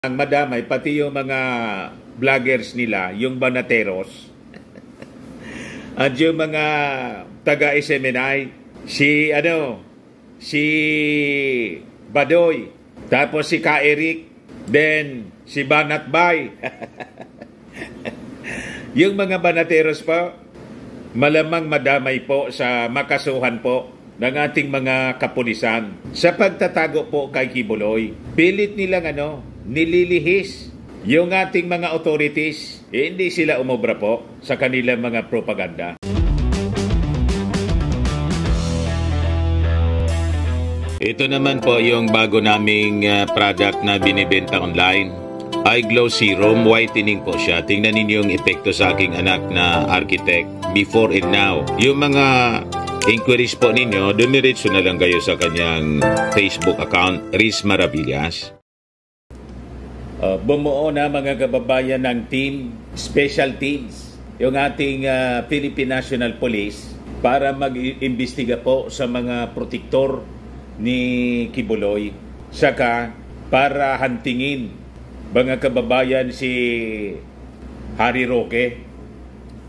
ang madamay, pati yung mga vloggers nila, yung banateros, at yung mga taga-SMNI, si Badoy, tapos si Ka Eric, then si Banat Bay. Yung mga banateros po, malamang madamay po sa makasuhan po ng ating mga kapulisan sa pagtatago po kay Kibuloy. Pilit nilang nililihis yung ating mga authorities. Hindi sila umobra po sa kanilang mga propaganda. Ito naman po yung bago naming product na binibenta online. iGlow Serum, whitening po siya. Tingnan ninyo yung epekto sa aking anak na architect before and now. Yung mga inquiries po ninyo, dumiretso na lang kayo sa kanyang Facebook account, Riz Maravillas. Bumuo na mga kababayan ng team, special teams, yung ating Philippine National Police para mag-imbestiga po sa mga protektor ni Kibuloy. Saka para hantingin mga kababayan si Harry Roque.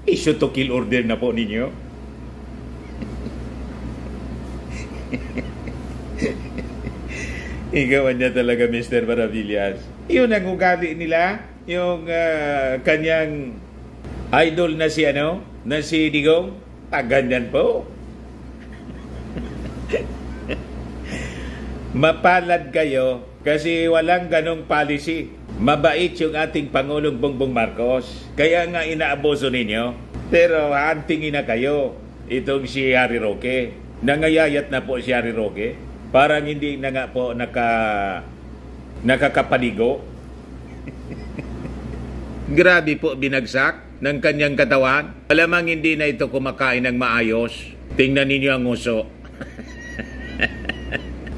Issue to kill order na po ninyo. Igawan niya talaga, Mr. Maravillas. Yun ang ugali nila, yung kanyang idol na si Digong. Ganyan po. Mapalad kayo kasi walang ganong policy. Mabait yung ating Pangulong Bongbong Marcos. Kaya nga inaaboso ninyo. Pero hantingin na kayo itong si Harry Roque. Nangayayat na po si Harry Roque. Parang hindi na nga po nakakapaligo. Grabe po binagsak ng kanyang katawan. Alamang hindi na ito kumakain ng maayos. Tingnan ninyo ang uso.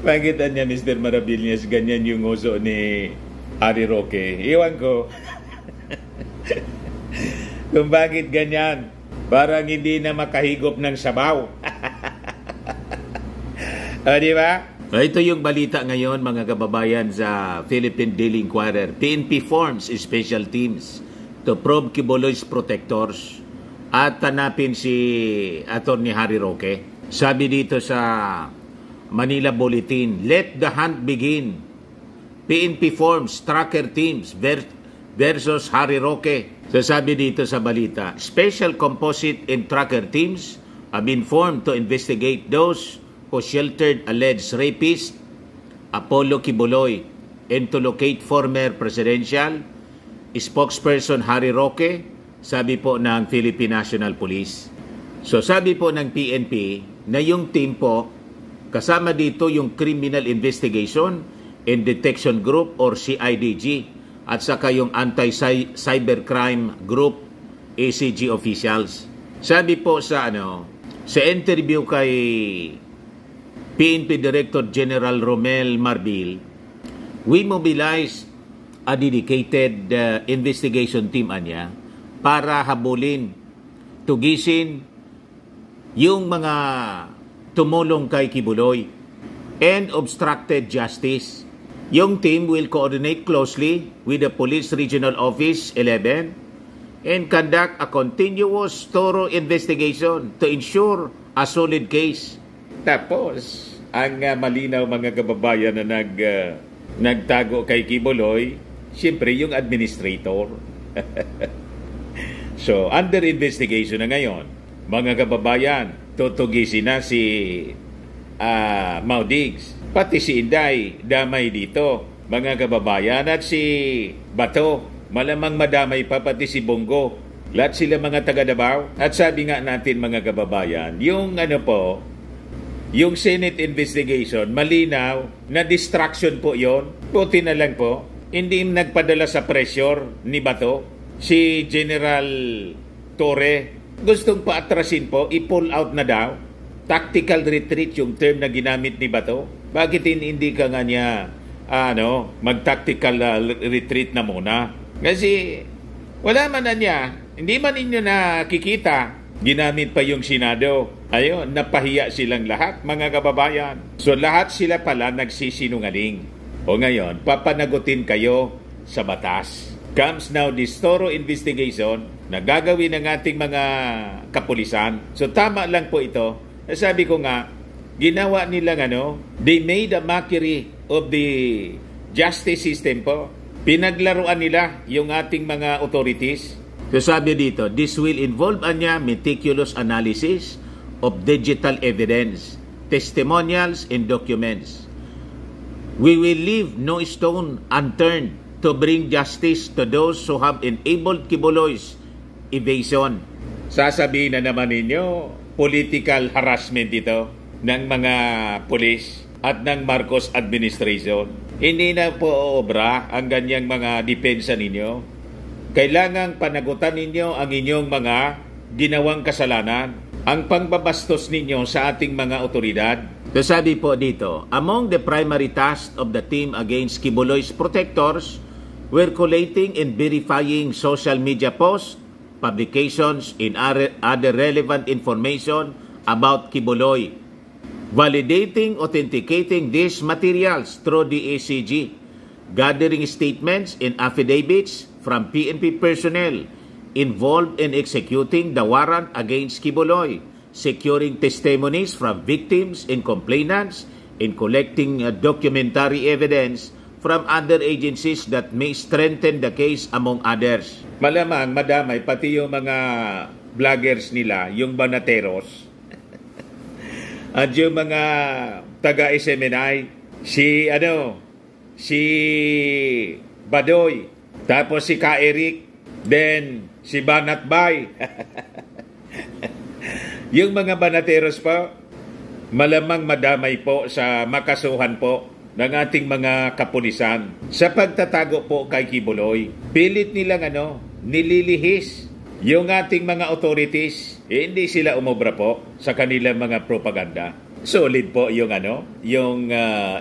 Bakit niya, Mr. Maravillas, ganyan yung uso ni Harry Roque? Iwan ko. Kung bakit ganyan. Parang hindi na makahigop ng sabaw. Di ba? Ito yung balita ngayon, mga kababayan, sa Philippine Daily Inquirer. PNP forms special teams to probe Kibuloy's protectors at tanapin si Atty. Harry Roque. Sabi dito sa Manila Bulletin, let the hunt begin. PNP forms tracker teams versus Harry Roque. Sabi dito sa balita, special composite and tracker teams have been formed to investigate those who sheltered alleged rapist Apollo Kibuloy and to locate former presidential spokesperson Harry Roque, sabi po ng Philippine National Police. So sabi po ng PNP na yung team po, kasama dito yung Criminal Investigation and Detection Group or CIDG at saka yung Anti-Cybercrime Group ACG officials. Sabi po sa interview kay PNP Director General Romel Marbil, we mobilized a dedicated investigation team para habulin, tugisin yung mga tumulong kay Kibuloy and obstructed justice. Yung team will coordinate closely with the Police Regional Office 11 and conduct a continuous thorough investigation to ensure a solid case. Tapos, ang malinaw mga kababayan na nagtago kay Kibuloy, siyempre yung administrator. So, under investigation na ngayon, mga kababayan, tutugisin na si Mau Diggs. Pati si Inday, damay dito, mga kababayan. At si Bato, malamang madamay pa, pati si Bongo. Lahat sila mga taga-Davao. At sabi nga natin mga kababayan, yung yung Senate investigation, malinaw na distraction po yon. Buti na lang po, hindi nagpadala sa pressure ni Bato. Si General Torre, gustong paatrasin po, i-pull out na daw. Tactical retreat yung term na ginamit ni Bato. Bakit hindi ka nga niya mag-tactical retreat na muna? Kasi wala man na niya, hindi man inyo nakikita. Ginamit pa yung Senado. Ayun, napahiya silang lahat, mga kababayan. So lahat sila pala nagsisinungaling. O ngayon, papanagutin kayo sa batas. Comes now this thorough investigation na gagawin ng ating mga kapulisan. So tama lang po ito. Sabi ko nga, ginawa nilang they made a mockery of the justice system po. Pinaglaruan nila yung ating mga authorities. So sabi dito, this will involve meticulous analysis of digital evidence, testimonials, and documents. We will leave no stone unturned to bring justice to those who have enabled Kibuloy's evasion. Sasabihin na naman ninyo, political harassment ito ng mga pulis at ng Marcos administration. Hindi na po obra ang ganyang mga depensa ninyo. Kailangang panagutan ninyo ang inyong mga ginawang kasalanan, ang pangbabastos ninyo sa ating mga otoridad. So sabi po dito, among the primary tasks of the team against Kibuloy's protectors were collating and verifying social media posts, publications, and other relevant information about Kibuloy, validating, authenticating these materials through the ACG, gathering statements and affidavits from PNP personnel involved in executing the warrant against Kibuloy, securing testimonies from victims and complainants, and collecting documentary evidence from other agencies that may strengthen the case among others. Malamang, madamay, pati yung mga vloggers nila, yung banateros, at yung mga taga-SMNI, si Badoy, tapos si Ka Eric, then si Banatbay. Yung mga banateros po, malamang madamay po sa makasuhan po ng ating mga kapulisan sa pagtatago po kay Kibuloy. Pilit nilang nililihis yung ating mga authorities. Hindi sila umobra po sa kanilang mga propaganda. Solid po yung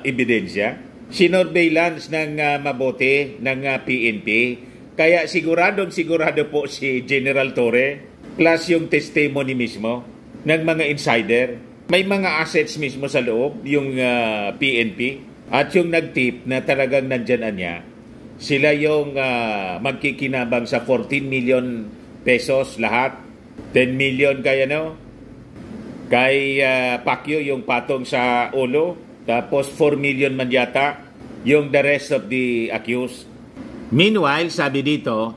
ebidensya. Sinorveillance ng mabuti ng PNP. Kaya sigurado po si General Torre plus yung testimony mismo ng mga insider. May mga assets mismo sa loob, yung PNP. At yung nag-tip na talagang nandyan niya, sila yung magkikinabang sa 14 million pesos lahat. 10 million kay Pacquiao yung patong sa ulo. Tapos 4 million man yata yung the rest of the accused. Meanwhile, sabi dito,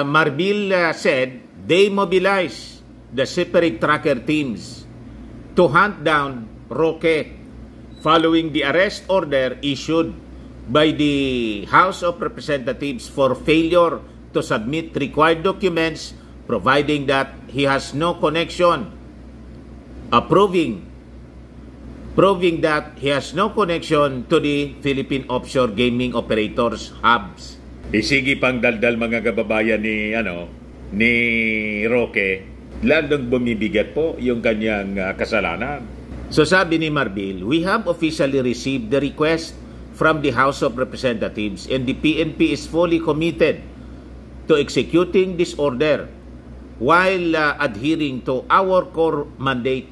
Marbil said they mobilized the separate tracker teams to hunt down Roque following the arrest order issued by the House of Representatives for failure to submit required documents providing that he has no connection, proving that he has no connection to the Philippine offshore gaming operators hubs. Isigi pang daldal mga kababayan ni Roque, lalong bumibigat po yung kanyang kasalanan. So sabi ni Marbil, we have officially received the request from the House of Representatives and the PNP is fully committed to executing this order while adhering to our core mandate.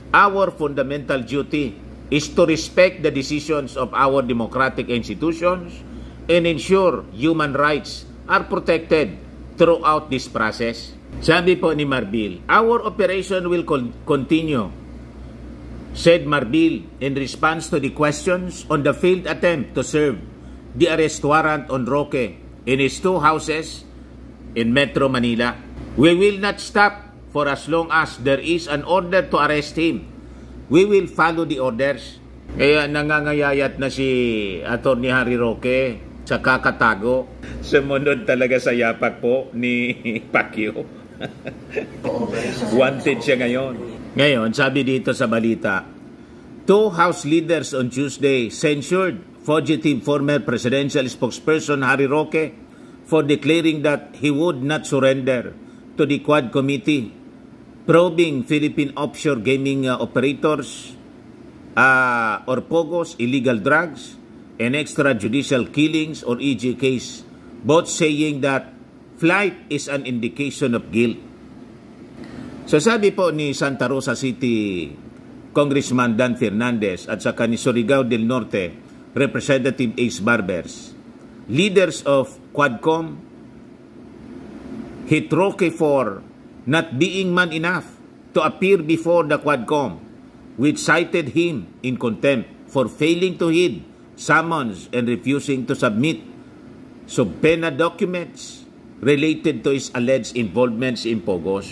Our fundamental duty is to respect the decisions of our democratic institutions and ensure human rights are protected throughout this process. Sabi po ni Marbil, our operation will continue, said Marbil in response to the questions on the failed attempt to serve the arrest warrant on Roque in his two houses in Metro Manila. We will not stop for as long as there is an order to arrest him. We will follow the orders. Kaya nangangayayat na si Atty. Harry Roque sa kakatago. Sumunod talaga sa yapak po ni Pacquiao. Wanted siya ngayon. Ngayon, sabi dito sa balita, two House leaders on Tuesday censured fugitive former presidential spokesperson Harry Roque for declaring that he would not surrender to the Quad Committee probing Philippine offshore gaming operators or POGO's illegal drugs and extrajudicial killings or EJ case, both saying that flight is an indication of guilt. So sabi po ni Santa Rosa City Congressman Dan Fernandez at saka ni Surigao del Norte Representative Ace Barbers, leaders of Quadcom hit Roque for not being man enough to appear before the Quadcom, which cited him in contempt for failing to heed summons and refusing to submit subpoena documents related to his alleged involvements in Pogos.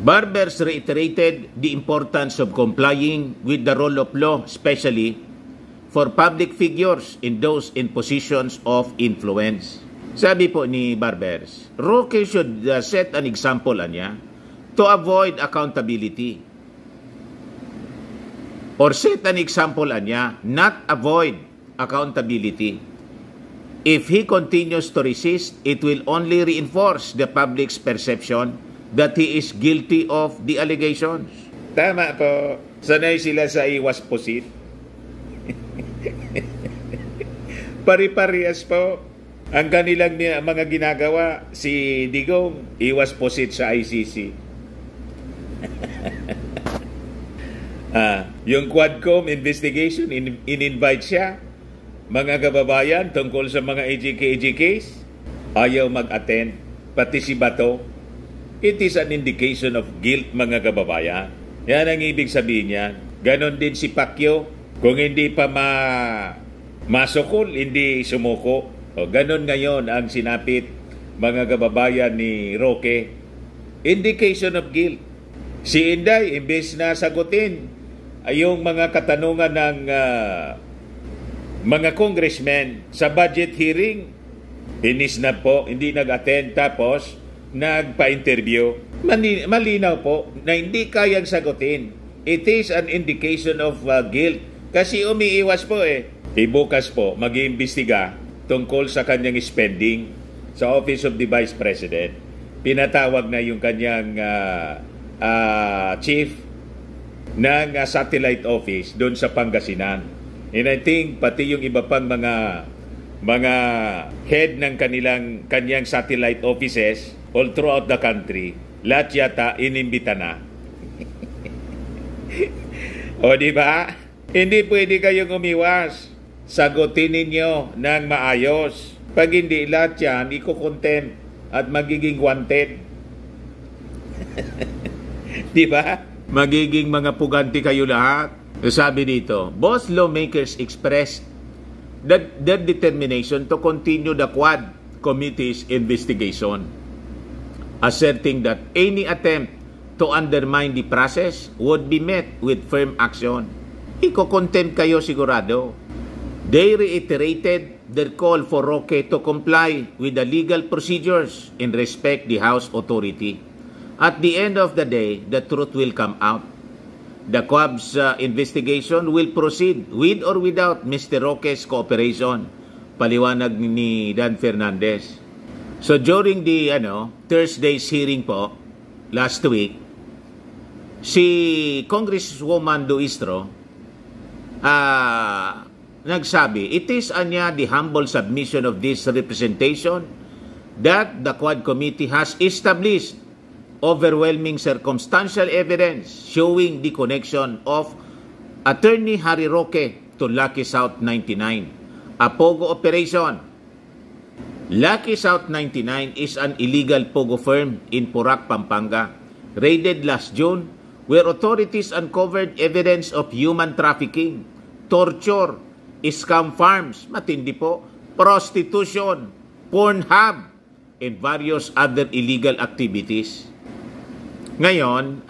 Barbers reiterated the importance of complying with the rule of law, especially for public figures in those in positions of influence. Sabi po ni Barbers, Roque should set an example niya to avoid accountability. Or set an example niya, not avoid accountability. If he continues to resist, it will only reinforce the public's perception that he is guilty of the allegations. Tama po. Sanay sila sa iwas pusit. Pari-parehas po. Ang kanilang mga ginagawa, si Digong, iwas pusit sa ICC. Yung Quadcom investigation, in-invite siya. Mga kababayan, tungkol sa mga AJK case, ayaw mag-attend. Pati si Bato. It is an indication of guilt, mga kababayan. Yan ang ibig sabihin niya. Ganon din si Pacquiao. Kung hindi pa masukol, hindi sumuko. O, ganon ngayon ang sinapit, mga kababayan ni Roque. Indication of guilt. Si Inday, imbes na sagutin yung mga katanungan ng mga congressmen sa budget hearing, inis na po, hindi nag-attend, tapos nagpa-interview. Malinaw po na hindi kayang sagutin. It is an indication of guilt. Kasi umiiwas po Ibukas po, mag-iimbestiga tungkol sa kanyang spending sa Office of the Vice President. Pinatawag na yung kanyang chief ng satellite office doon sa Pangasinan. And I think pati yung iba pang mga head ng kanyang satellite offices all throughout the country, lahat yata inimbita na. O di ba? Hindi pwede kayong umiwas. Sagutin ninyo ng maayos. Pag hindi lahat yan, iko-contempt at magiging wanted. Di ba? Magiging mga puganti kayo lahat. Sabi dito, both lawmakers expressed their determination to continue the Quad Committee's investigation, asserting that any attempt to undermine the process would be met with firm action. Iko-contempt kayo sigurado. They reiterated their call for Roque to comply with the legal procedures and respect the House authority. At the end of the day, the truth will come out. The Quad's investigation will proceed with or without Mr. Roque's cooperation, paliwanag ni Dan Fernandez. So during the Thursday's hearing po, last week, si Congresswoman Duistro nagsabi, it is the humble submission of this representation that the Quad Committee has established overwhelming circumstantial evidence showing the connection of Attorney Harry Roque to Lucky South 99, a Pogo operation. Lucky South 99 is an illegal Pogo firm in Porac, Pampanga, raided last June, where authorities uncovered evidence of human trafficking, torture, scam farms, matindi po, prostitution, porn hub, and various other illegal activities. Ngayon,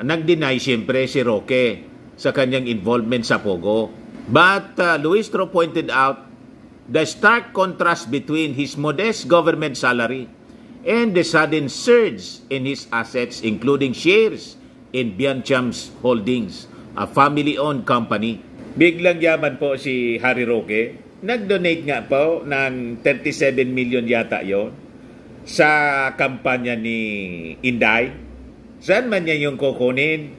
nag-deny siyempre si Roque sa kanyang involvement sa Pogo. But Luistro pointed out the stark contrast between his modest government salary and the sudden surge in his assets, including shares in Biancham's Holdings, a family-owned company. Biglang yaman po si Harry Roque. Nag-donate nga po ng 37 million yata yon sa kampanya ni Inday. Saan man niya yung kukunin?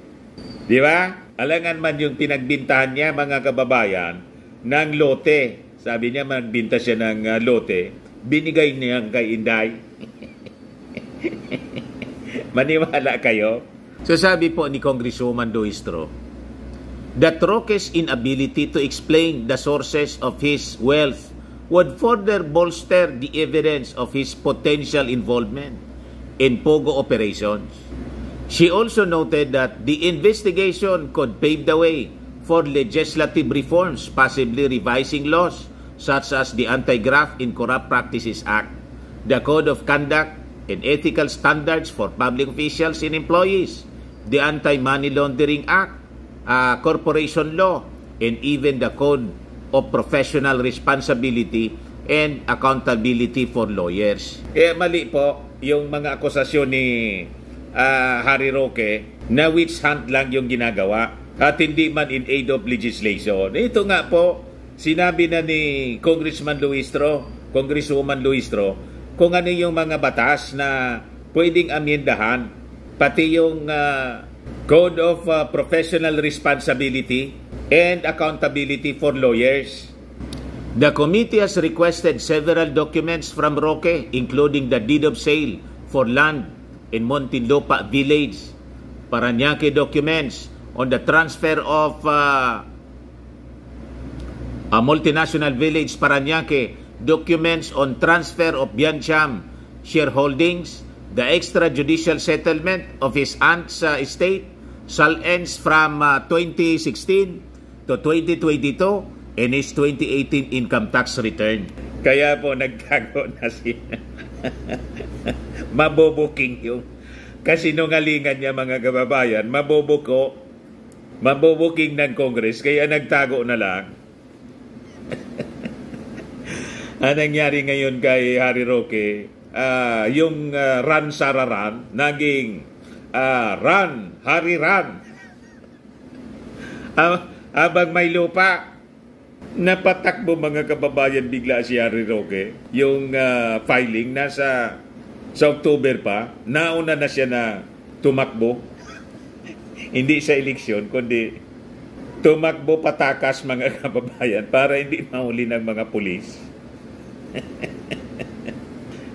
Di ba? Alangan man yung pinagbintahan niya, mga kababayan, ng lote. Sabi niya, magbinta siya ng lote. Binigay niya kay Inday. Maniwala kayo? So sabi po ni Congresswoman Duistro, that Roque's inability to explain the sources of his wealth would further bolster the evidence of his potential involvement in Pogo operations. She also noted that the investigation could pave the way for legislative reforms, possibly revising laws such as the Anti-Graft in Corrupt Practices Act, the Code of Conduct and Ethical Standards for Public Officials and Employees, the Anti-Money Laundering Act, Corporation Law, and even the Code of Professional Responsibility and Accountability for Lawyers. Mali po yung mga akusasyon ni Harry Roque na witch hunt lang yung ginagawa at hindi man in aid of legislation. Ito nga po, sinabi na ni Congresswoman Luistro, kung ano yung mga batas na pwedeng amyendahan, pati yung Code of Professional Responsibility and Accountability for Lawyers. The committee has requested several documents from Roque, including the deed of sale for land in Muntinlupa Village, Parañaque documents on the transfer of a multinational village, Parañaque, documents on transfer of Biancham shareholdings, the extrajudicial settlement of his aunt's estate, Salens from 2016 to 2022, and his 2018 income tax return. Kaya po nagtago na siya. Mabobuking yung kasinungalingan niya, mga kababayan. Mabobuking ng Congress, kaya nagtago na lang. Ang nangyari ngayon kay Harry Roque, yung Run Sararan, naging Run, Harry Run. Abang may lupa, napatakbo, mga kababayan, bigla si Harry Roque. Yung filing nasa sa October pa, nauna na siya na tumakbo. Hindi sa eleksyon, kundi tumakbo patakas, mga kababayan, para hindi mahuli ng mga pulis.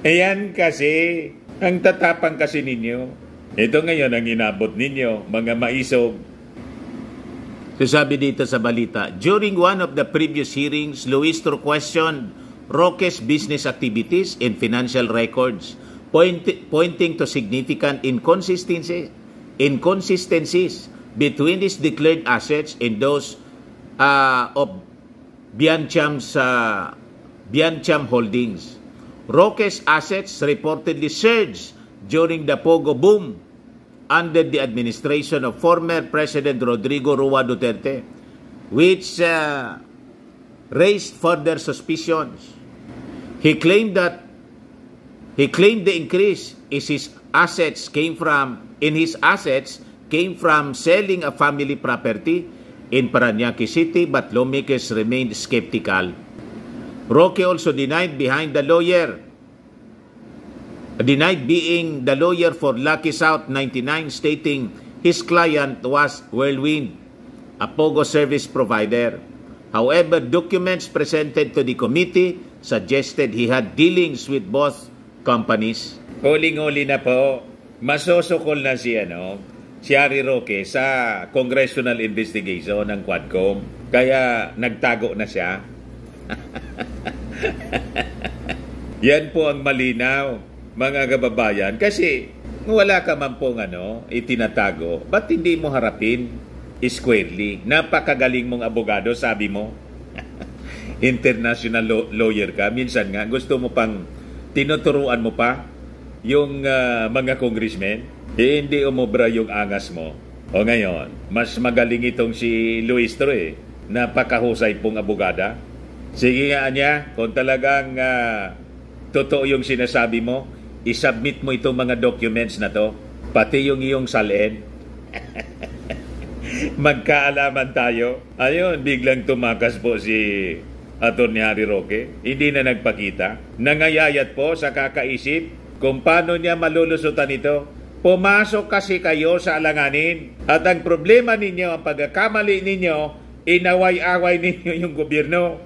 Ayan kasi, ang tatapang kasi ninyo. Ito ngayon ang inabot ninyo, mga maisog. So sabi dito sa balita, during one of the previous hearings, Luistro questioned Roque's business activities and financial records, pointing to significant inconsistencies between his declared assets and those of Biancham Holdings. Roque's assets reportedly surged during the Pogo boom under the administration of former President Rodrigo Roa Duterte, which raised further suspicions. He claimed the increase in his assets came from selling a family property in Parañaque City, but lawmakers remained skeptical. Roque also denied being the lawyer for Lucky South 99, stating his client was Whirlwind, a Pogo service provider. However, documents presented to the committee suggested he had dealings with both companies. Huling-huli na po, masosokol na si Harry Roque sa congressional investigation ng Quadcom. Kaya nagtago na siya. Yan po ang malinaw, mga kababayan. Kasi wala ka man pong itinatago, ba't hindi mo harapin squarely? Napakagaling mong abogado, sabi mo. International lawyer ka. Minsan nga, gusto mo pang tinuturuan mo pa yung mga congressmen. Hindi umobra yung angas mo. O ngayon, mas magaling itong si Luistro Napakahusay pong abogada. Sige nga niya, kung talagang totoo yung sinasabi mo, isubmit mo itong mga documents na to, pati yung iyong salin. Magkaalaman tayo. Ayun, biglang tumakas po si Atty. Harry Roque. Hindi na nagpakita. Nangayayat po sa kakaisip kung paano niya malulusutan ito. Pumasok kasi kayo sa alanganin. At ang problema ninyo, ang pagkakamali ninyo, inaway-away ninyo yung gobyerno.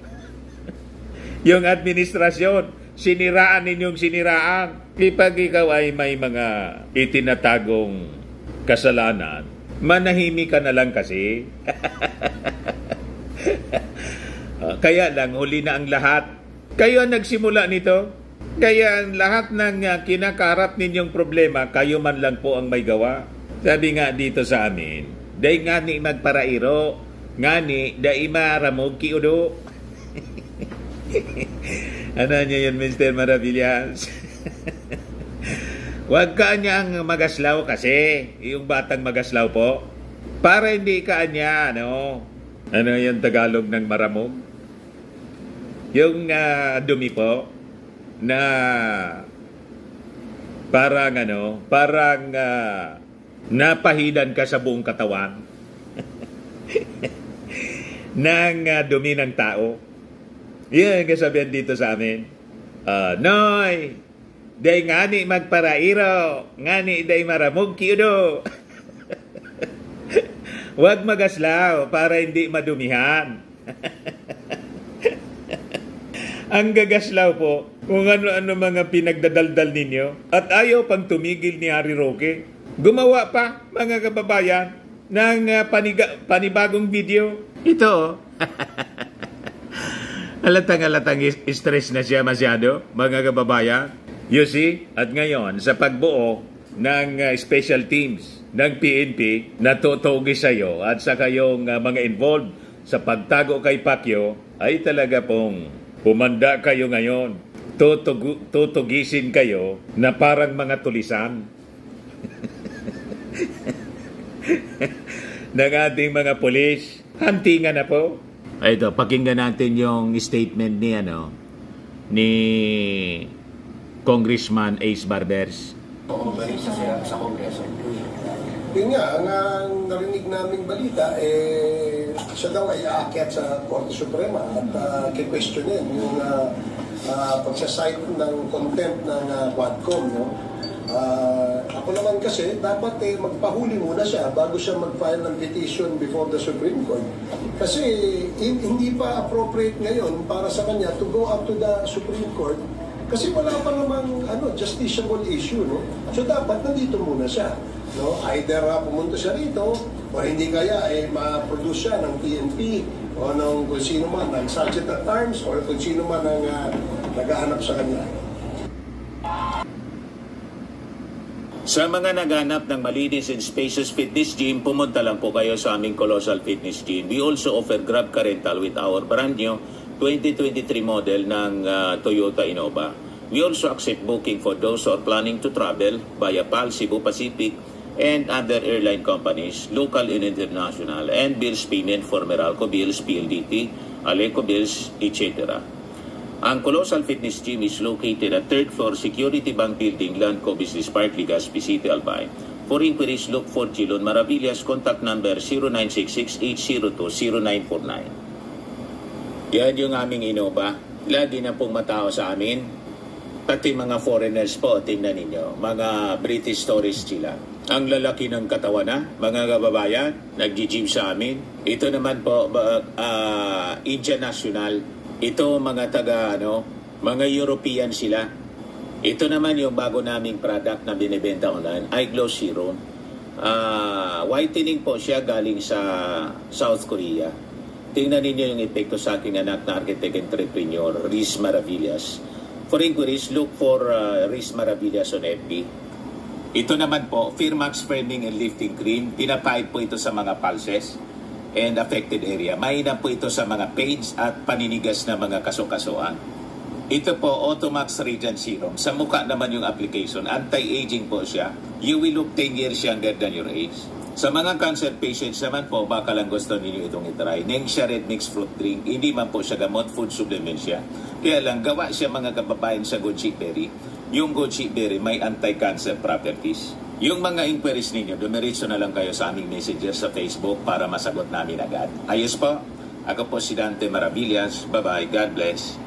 Yung administrasyon, siniraan ninyong siniraan. Kapag ikaw ay may mga itinatagong kasalanan, manahimik ka na lang kasi. Kaya lang, huli na ang lahat. Kayo ang nagsimula nito. Kaya ang lahat ng kinakaharap ninyong problema, kayo man lang po ang may gawa. Sabi nga dito sa amin, day nga ni magparairo, nga ni day maramog kiudo. Ano niya yun, Mr. Maravillas? Huwag ka niyang magaslaw kasi, yung batang magaslaw po. Para hindi ka niya, ano yung Tagalog ng maramog? Yung dumi po, na parang napahidan ka sa buong katawan ng dumi ng tao. Yan ang kasabihan dito sa amin. Noy, day ngani magparairo, ngani day maramog kiudo. Huwag magaslaw para hindi madumihan. Ang gagaslaw po, kung ano-ano mga pinagdadaldal ninyo, at ayaw pang tumigil ni Harry Roque. Gumawa pa, mga kababayan, ng panibagong video. Ito, halatang stress na siya masyado, mga kababayan. You see, at ngayon, sa pagbuo ng special teams ng PNP, natutugi sa iyo at sa kayong mga involved sa pagtago kay Pacquiao, ay talaga pong pumanda kayo ngayon. Tutugisin kayo na parang mga tulisan ng ating mga pulis. Hantingan na po. Ito, pakinggan natin yung statement ni Congressman Ace Barbers. Sa Kongreso. Yun nga, ang narinig naming balita, siya daw ay aakyat sa Korte Suprema at kikwestonin yung pagsasite ng contempt ng Quadcom. Ako naman kasi, dapat magpahuli muna siya bago siya mag-file ng petition before the Supreme Court. Kasi hindi pa appropriate ngayon para sa kanya to go up to the Supreme Court kasi wala pa namang justiciable issue. So dapat nandito muna siya. Either pumunta siya rito o hindi kaya ma-produce siya ng PNP o ng kung sino man, ng Sergeant at Arms o kung sino man ang naghahanap sa kanya. Sa mga naghanap ng malinis and spacious fitness gym, pumunta lang po kayo sa aming Colossal Fitness Gym. We also offer Grab Car Rental with our brand new 2023 model ng Toyota Innova. We also accept booking for those who are planning to travel via PAL, Cebu Pacific, and other airline companies, local and international, and bills payment for Meralco Bills, PLDT, Aleco Bills, etc. Ang Colossal Fitness Gym is located at 3rd floor Security Bank Building, Landco Business Park, Legazpi City, Albay. For inquiries, look for Chilon Maravillas. Contact number 0966-802-0949. Yan yung aming Innova. Lagi na pong matao sa amin. Pati mga foreigners po, tingnan ninyo. Mga British tourists sila. Ang lalaki ng katawan na, mga kababayan, nag-gym sa amin. Ito naman po, Indian National. Ito mga mga European sila. Ito naman yung bago naming product na binibenta online, iGlow Serum. Whitening po siya galing sa South Korea. Tingnan ninyo yung epekto sa aking anak na architect entrepreneur, Riz Maravillas. For inquiries, look for Riz Maravillas on FB. Ito naman po, Firmax Firming and Lifting Cream. Pinapahid po ito sa mga pulses and affected area. Mahina po ito sa mga pains at paninigas na mga kasukasuan. Ito po, Automax Radiant Serum. Sa mukha naman yung application. Anti-aging po siya. You will look 10 years younger than your age. Sa mga cancer patients naman po, baka lang gusto ninyo itong itry. Nengxia Red Mix Fruit Drink. Hindi man po siya gamot, food supplement siya. Kaya lang, gawa siya mga kababayan sa goji berry. Yung goji berry may anti-cancer properties. Yung mga inquiries ninyo, dumiretso na lang kayo sa aming messenger sa Facebook para masagot namin agad. Ayos po. Ako po si Dante Maravillas. Bye-bye. God bless.